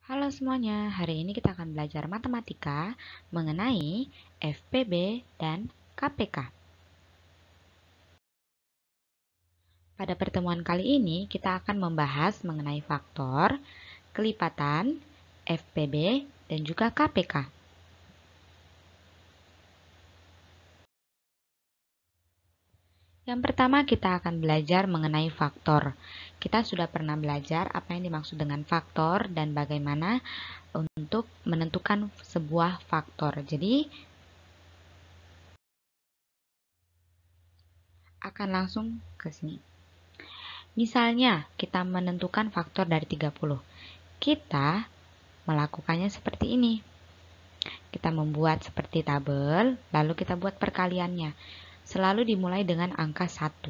Halo semuanya, hari ini kita akan belajar matematika mengenai FPB dan KPK. Pada pertemuan kali ini, kita akan membahas mengenai faktor, kelipatan, FPB, dan juga KPK. Yang pertama, kita akan belajar mengenai faktor. Kita sudah pernah belajar apa yang dimaksud dengan faktor dan bagaimana untuk menentukan sebuah faktor. Jadi, akan langsung ke sini. Misalnya, kita menentukan faktor dari 30. Kita melakukannya seperti ini. Kita membuat seperti tabel, lalu kita buat perkaliannya. Selalu dimulai dengan angka 1.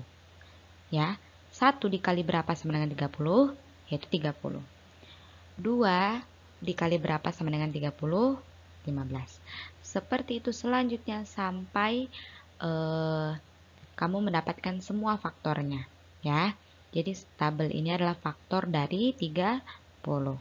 Ya, 1 dikali berapa sama dengan 30? Yaitu 30. 2 dikali berapa sama dengan 30? 15. Seperti itu selanjutnya sampai kamu mendapatkan semua faktornya. Ya, jadi tabel ini adalah faktor dari 30.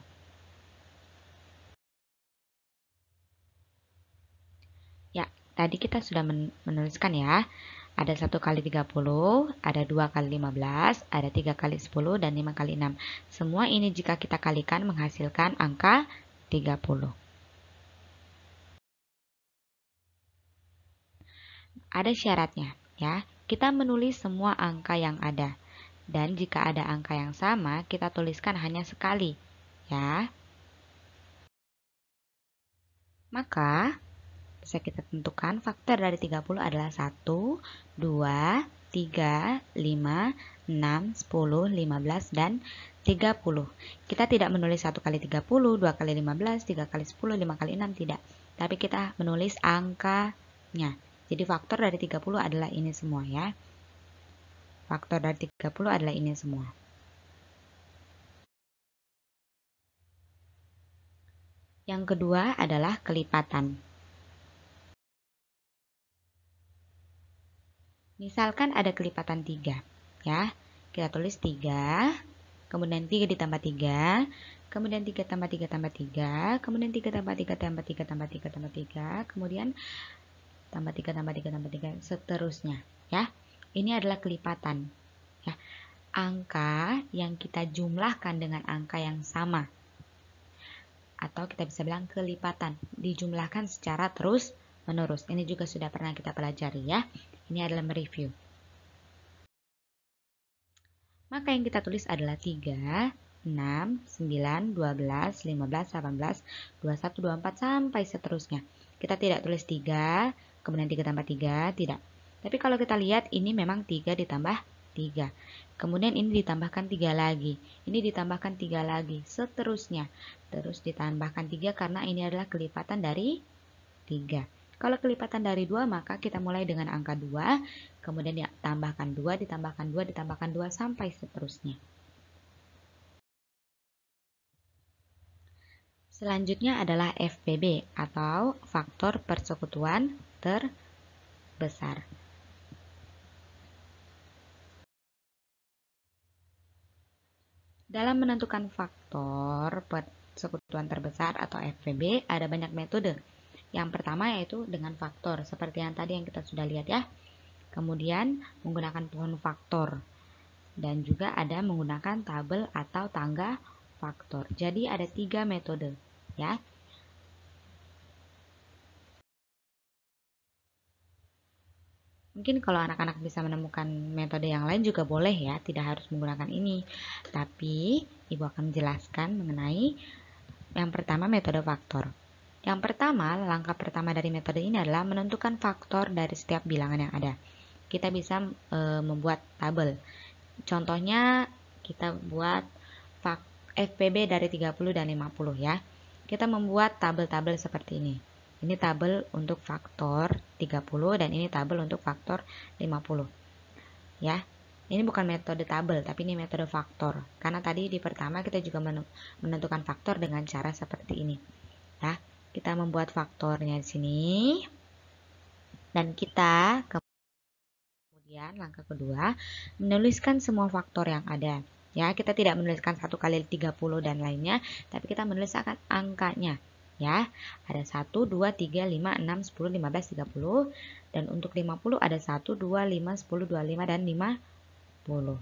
Ya, tadi kita sudah menuliskan ya. Ada 1 kali 30, ada 2 kali 15, ada 3 kali 10, dan 5 kali 6. Semua ini jika kita kalikan menghasilkan angka 30. Ada syaratnya ya. Kita menulis semua angka yang ada. Dan jika ada angka yang sama, kita tuliskan hanya sekali. Ya. Maka bisa kita tentukan faktor dari 30 adalah 1, 2, 3, 5, 6, 10, 15, dan 30. Kita tidak menulis 1 kali 30, 2 kali 15, 3 kali 10, 5 kali 6, tidak. Tapi kita menulis angkanya. Jadi faktor dari 30 adalah ini semua ya. Faktor dari 30 adalah ini semua. Yang kedua adalah kelipatan. Misalkan ada kelipatan 3, ya. Kita tulis 3, kemudian 3 ditambah 3, kemudian 3 tambah 3 tambah 3, kemudian 3 tambah 3 tambah 3 tambah 3 tambah 3, kemudian tambah 3 tambah 3 tambah 3, seterusnya, ya. Ini adalah kelipatan, ya. Angka yang kita jumlahkan dengan angka yang sama. Atau kita bisa bilang kelipatan, dijumlahkan secara terus menerus. Ini juga sudah pernah kita pelajari ya. Ini adalah mereview. Maka yang kita tulis adalah 3, 6, 9, 12, 15, 18, 21, 24, sampai seterusnya. Kita tidak tulis 3, kemudian 3 tambah 3, tidak. Tapi kalau kita lihat ini memang 3 ditambah 3. Kemudian ini ditambahkan 3 lagi. Ini ditambahkan 3 lagi. Seterusnya. Terus ditambahkan 3 karena ini adalah kelipatan dari 3. Kalau kelipatan dari 2, maka kita mulai dengan angka 2, kemudian ditambahkan 2, ditambahkan 2, ditambahkan 2, sampai seterusnya. Selanjutnya adalah FPB atau faktor persekutuan terbesar. Dalam menentukan faktor persekutuan terbesar atau FPB ada banyak metode. Yang pertama yaitu dengan faktor, seperti yang tadi yang kita sudah lihat ya. Kemudian menggunakan pohon faktor. Dan juga ada menggunakan tabel atau tangga faktor. Jadi ada 3 metode ya. Mungkin kalau anak-anak bisa menemukan metode yang lain juga boleh ya, tidak harus menggunakan ini. Tapi Ibu akan menjelaskan mengenai yang pertama metode faktor. Yang pertama, langkah pertama dari metode ini adalah menentukan faktor dari setiap bilangan yang ada. Kita bisa membuat tabel. Contohnya kita buat FPB dari 30 dan 50 ya. Kita membuat tabel-tabel seperti ini. Ini tabel untuk faktor 30 dan ini tabel untuk faktor 50. Ya. Ini bukan metode tabel, tapi ini metode faktor. Karena tadi di pertama kita juga menentukan faktor dengan cara seperti ini. Ya. Kita membuat faktornya di sini. Dan kita kemudian langkah kedua menuliskan semua faktor yang ada. Ya, kita tidak menuliskan 1 kali 30 dan lainnya, tapi kita menuliskan angkanya. Ya, ada 1, 2, 3, 5, 6, 10, 15, 30. Dan untuk 50 ada 1, 2, 5, 10, 25, dan 50.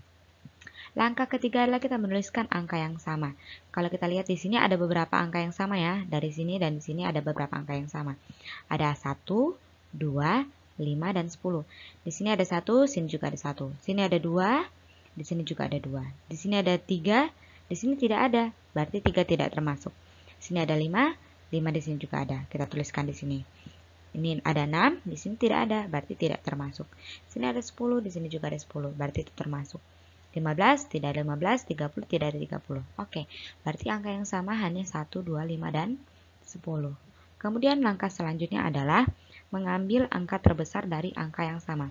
Langkah ketiga adalah kita menuliskan angka yang sama. Kalau kita lihat di sini ada beberapa angka yang sama ya. Dari sini dan di sini ada beberapa angka yang sama. Ada 1, 2, 5, dan 10. Di sini ada 1, sini juga ada 1. Sini ada 2, di sini juga ada 2. Di sini ada 3, di sini tidak ada. Berarti 3 tidak termasuk. Di sini ada 5, 5 di sini juga ada. Kita tuliskan di sini. Ini ada 6, di sini tidak ada, berarti tidak termasuk. Di sini ada 10, di sini juga ada 10, berarti itu termasuk. 15, tidak ada 15, 30, tidak ada 30. Oke, berarti angka yang sama hanya 1, 2, 5, dan 10. Kemudian langkah selanjutnya adalah mengambil angka terbesar dari angka yang sama.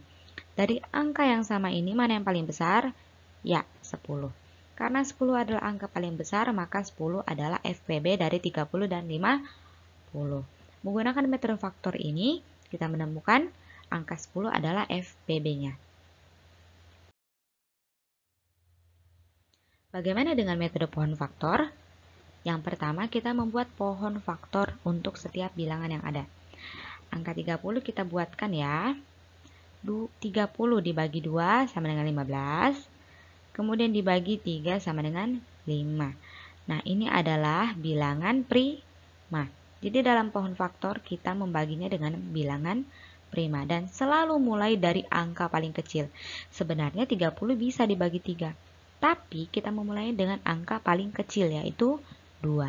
Dari angka yang sama ini mana yang paling besar? Ya, 10. Karena 10 adalah angka paling besar, maka 10 adalah FPB dari 30 dan 50. Menggunakan metode faktor ini, kita menemukan angka 10 adalah FPB-nya. Bagaimana dengan metode pohon faktor? Yang pertama, kita membuat pohon faktor untuk setiap bilangan yang ada. Angka 30 kita buatkan ya. 30 dibagi 2 sama dengan 15. Kemudian dibagi 3 sama dengan 5. Nah, ini adalah bilangan prima. Jadi dalam pohon faktor kita membaginya dengan bilangan prima. Dan selalu mulai dari angka paling kecil. Sebenarnya 30 bisa dibagi 3. Tapi kita memulai dengan angka paling kecil yaitu 2.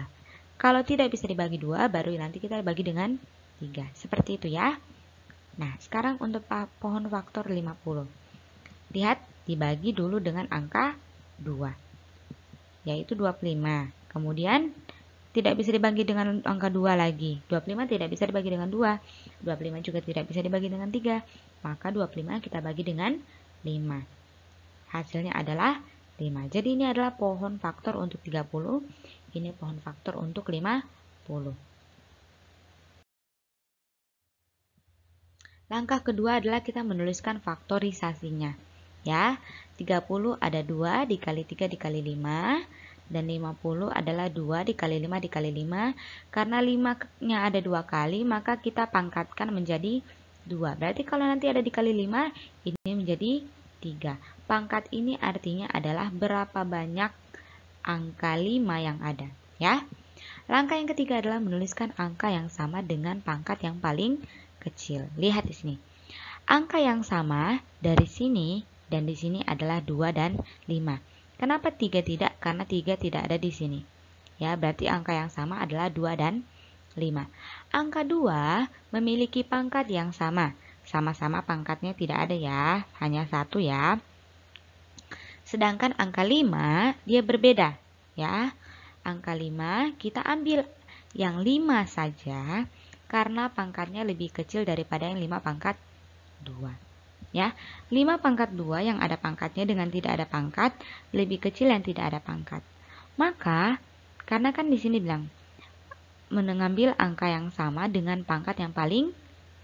Kalau tidak bisa dibagi 2, baru nanti kita bagi dengan 3. Seperti itu ya. Nah, sekarang untuk pohon faktor 50. Lihat, dibagi dulu dengan angka 2, yaitu 25. Kemudian tidak bisa dibagi dengan angka 2 lagi. 25 tidak bisa dibagi dengan 2. 25 juga tidak bisa dibagi dengan 3. Maka 25 kita bagi dengan 5. Hasilnya adalah 5. Jadi ini adalah pohon faktor untuk 30. Ini pohon faktor untuk 50. Langkah kedua adalah kita menuliskan faktorisasinya. Ya, 30 ada 2 dikali 3 dikali 5. Dan 50 adalah 2 dikali 5 dikali 5. Karena 5-nya ada 2 kali, maka kita pangkatkan menjadi 2. Berarti kalau nanti ada dikali 5, ini menjadi 3. Pangkat ini artinya adalah berapa banyak angka 5 yang ada. Ya. Langkah yang ketiga adalah menuliskan angka yang sama dengan pangkat yang paling kecil. Lihat di sini. Angka yang sama dari sini dan di sini adalah 2 dan 5. Kenapa 3 tidak? Karena 3 tidak ada di sini. Ya, berarti angka yang sama adalah 2 dan 5. Angka 2 memiliki pangkat yang sama. Sama-sama pangkatnya tidak ada ya, hanya 1 ya. Sedangkan angka 5 dia berbeda ya. Angka 5 kita ambil yang 5 saja karena pangkatnya lebih kecil daripada yang 5 pangkat 2. Ya, 5 pangkat 2 yang ada pangkatnya dengan tidak ada pangkat lebih kecil yang tidak ada pangkat. Maka karena kan di sini bilang mengambil angka yang sama dengan pangkat yang paling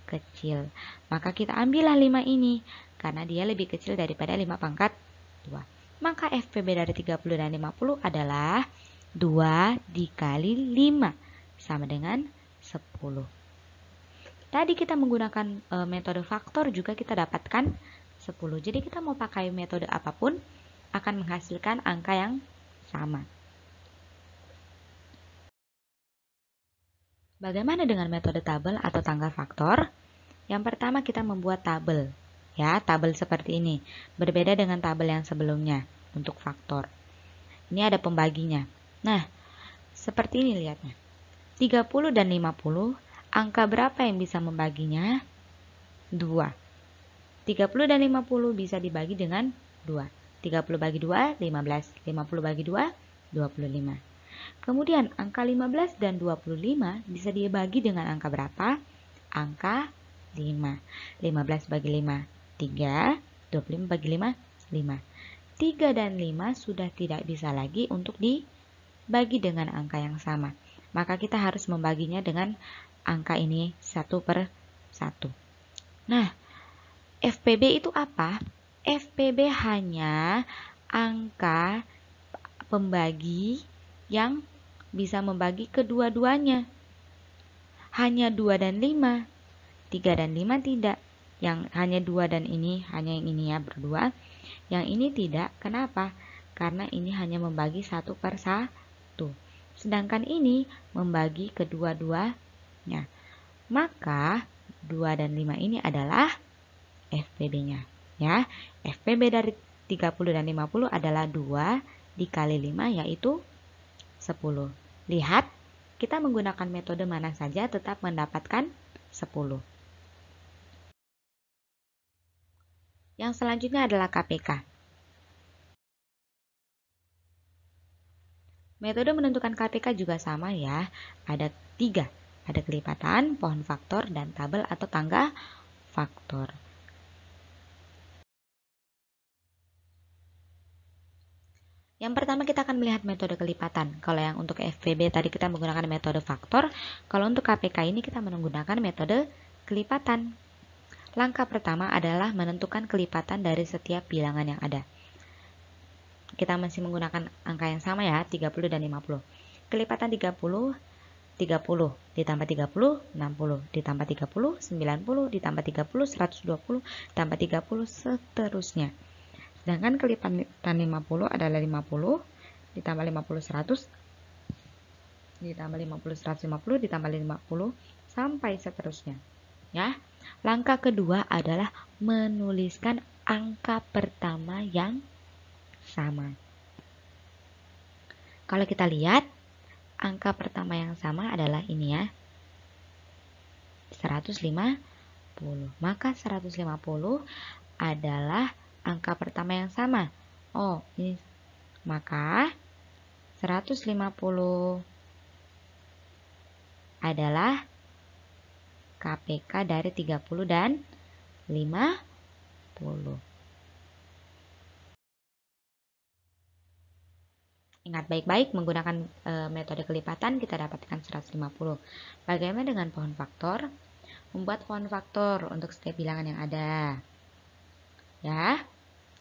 kecil. Maka kita ambillah 5 ini karena dia lebih kecil daripada 5 pangkat 2. Maka FPB dari 30 dan 50 adalah 2 dikali 5 sama dengan 10. Tadi kita menggunakan metode faktor juga kita dapatkan 10. Jadi kita mau pakai metode apapun akan menghasilkan angka yang sama. Bagaimana dengan metode tabel atau tanggal faktor? Yang pertama kita membuat tabel. Ya, tabel seperti ini. Berbeda dengan tabel yang sebelumnya untuk faktor. Ini ada pembaginya. Nah, seperti ini lihatnya. 30 dan 50, angka berapa yang bisa membaginya? 2. 30 dan 50 bisa dibagi dengan 2. 30 bagi 2, 15. 50 bagi 2, 25. Kemudian angka 15 dan 25 bisa dibagi dengan angka berapa? Angka 5. 15 bagi 5, 3. 25 bagi 5, 5. 3 dan 5 sudah tidak bisa lagi untuk dibagi dengan angka yang sama. Maka kita harus membaginya dengan angka ini 1 per 1. Nah, FPB itu apa? FPB hanya angka pembagi yang bisa membagi kedua-duanya. Hanya 2 dan 5. 3 dan 5 tidak. Yang hanya 2 dan ini, hanya yang ini ya berdua. Yang ini tidak. Kenapa? Karena ini hanya membagi 1/1. Sedangkan ini membagi kedua-duanya. Maka 2 dan 5 ini adalah FPB-nya. Ya, FPB dari 30 dan 50 adalah 2 dikali 5 yaitu 10. Lihat, kita menggunakan metode mana saja tetap mendapatkan 10. Yang selanjutnya adalah KPK. Metode menentukan KPK juga sama ya. Ada 3. Ada kelipatan, pohon faktor, dan tabel atau tangga faktor. Yang pertama kita akan melihat metode kelipatan. Kalau yang untuk FPB tadi kita menggunakan metode faktor, kalau untuk KPK ini kita menggunakan metode kelipatan. Langkah pertama adalah menentukan kelipatan dari setiap bilangan yang ada. Kita masih menggunakan angka yang sama ya, 30 dan 50. Kelipatan 30, 30 ditambah 30, 60 ditambah 30, 90 ditambah 30, 120 ditambah 30, seterusnya. Sedangkan kelipatan 50 adalah 50 ditambah 50 100 ditambah 50 150 ditambah 50 sampai seterusnya. Ya. Langkah kedua adalah menuliskan angka pertama yang sama. Kalau kita lihat angka pertama yang sama adalah ini ya. 150. Maka 150 adalah angka pertama yang sama. Oh, ini maka 150 adalah KPK dari 30 dan 50. Ingat baik-baik menggunakan metode kelipatan kita dapatkan 150. Bagaimana dengan pohon faktor? Membuat pohon faktor untuk setiap bilangan yang ada. Ya.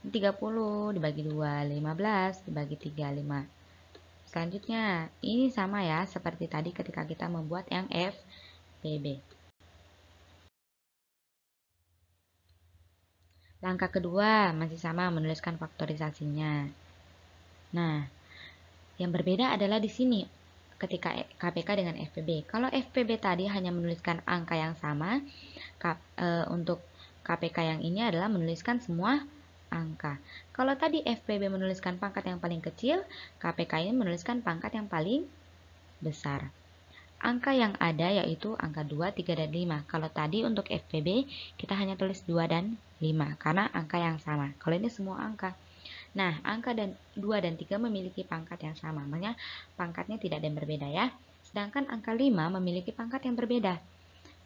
30 dibagi 2, 15 dibagi 3, 5. Selanjutnya, ini sama ya seperti tadi ketika kita membuat yang FPB. Langkah kedua masih sama menuliskan faktorisasinya. Nah, yang berbeda adalah di sini ketika KPK dengan FPB. Kalau FPB tadi hanya menuliskan angka yang sama, untuk KPK yang ini adalah menuliskan semua angka. Kalau tadi FPB menuliskan pangkat yang paling kecil, KPK ini menuliskan pangkat yang paling besar. Angka yang ada yaitu angka 2, 3, dan 5. Kalau tadi untuk FPB kita hanya tulis 2 dan 5 karena angka yang sama. Kalau ini semua angka. Nah, angka 2 dan 3 memiliki pangkat yang sama. Makanya pangkatnya tidak ada yang berbeda ya. Sedangkan angka 5 memiliki pangkat yang berbeda.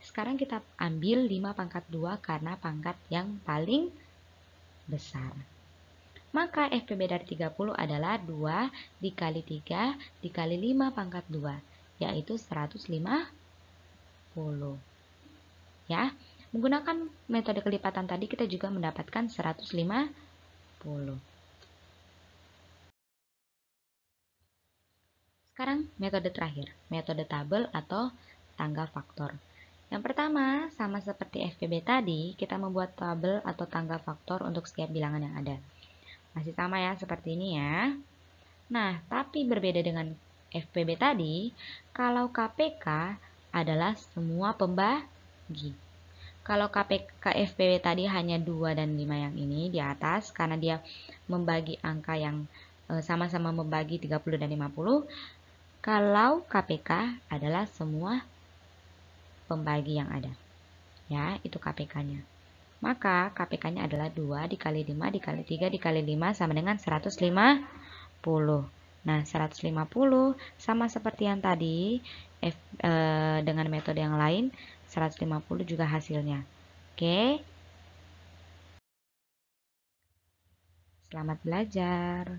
Sekarang kita ambil 5 pangkat 2 karena pangkat yang paling besar. Maka FPB dari 30 adalah 2 dikali 3 dikali 5 pangkat 2, yaitu 150. Ya, menggunakan metode kelipatan tadi kita juga mendapatkan 150. Sekarang metode terakhir, metode tabel atau tangga faktor. Yang pertama, sama seperti FPB tadi, kita membuat tabel atau tangga faktor untuk setiap bilangan yang ada. Masih sama ya, seperti ini ya. Nah, tapi berbeda dengan FPB tadi, kalau KPK adalah semua pembagi. Kalau KPK FPB tadi hanya 2 dan 5 yang ini di atas, karena dia membagi angka yang sama-sama membagi 30 dan 50. Kalau KPK adalah semua pembagi yang ada. Ya, itu KPK-nya. Maka KPK-nya adalah 2 dikali 5 dikali 3 dikali 5 sama dengan 150. Nah, 150 sama seperti yang tadi, dengan metode yang lain, 150 juga hasilnya. Oke. Selamat belajar.